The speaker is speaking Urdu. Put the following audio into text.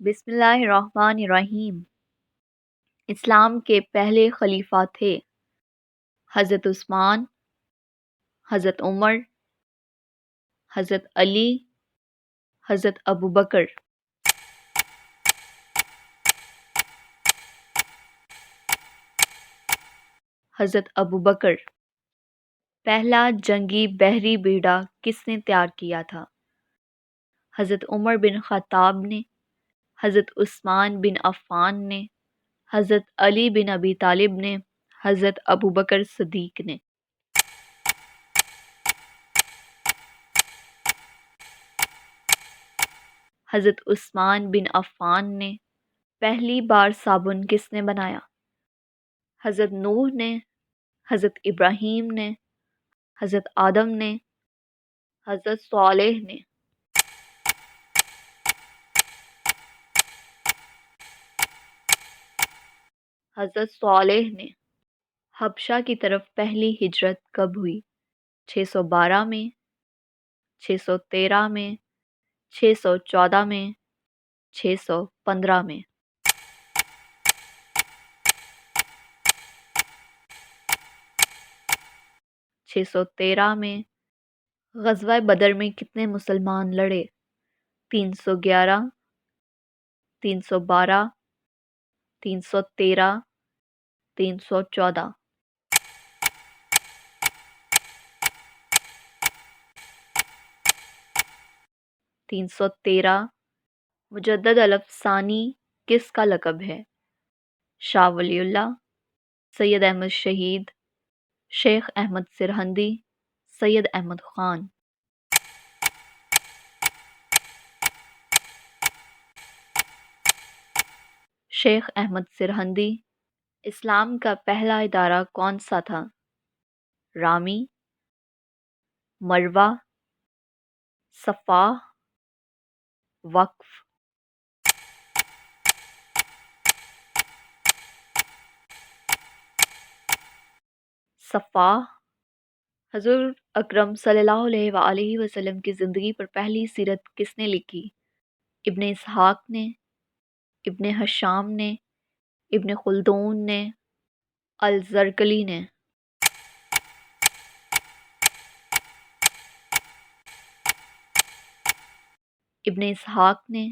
بسم اللہ الرحمن الرحیم۔ اسلام کے پہلے خلیفہ تھے حضرت عثمان، حضرت عمر، حضرت علی، حضرت ابوبکر۔ حضرت ابوبکر: پہلا جنگی بحری بیڑا کس نے تیار کیا تھا؟ حضرت عمر بن خطاب نے، حضرت عثمان بن عفان نے، حضرت علی بن ابی طالب نے، حضرت ابوبکر صدیق نے۔ حضرت عثمان بن عفان نے۔ پہلی بار صابن کس نے بنایا؟ حضرت نوح نے، حضرت ابراہیم نے، حضرت آدم نے، حضرت صالح نے۔ حضرت صالح نے۔ حبشہ کی طرف پہلی ہجرت کب ہوئی؟ 612 میں، 613 میں، 614 میں، 615 میں۔ 613 میں۔ غزوہ بدر میں کتنے مسلمان لڑے؟ 311، 312، 313، 314۔ 313۔ مجدد الف ثانی کس کا لقب ہے؟ شاہ ولی اللہ، سید احمد شہید، شیخ احمد سرہندی، سید احمد خان۔ شیخ احمد سرہندی۔ اسلام کا پہلا ادارہ کون سا تھا؟ رامی، مروہ، صفا، وقف۔ صفا۔ حضور اکرم صلی اللہ علیہ وآلہ وسلم کی زندگی پر پہلی سیرت کس نے لکھی؟ ابن اسحاق نے، ابن ہشام نے، ابن خلدون نے، الزرقلی نے۔ ابن اسحاق نے۔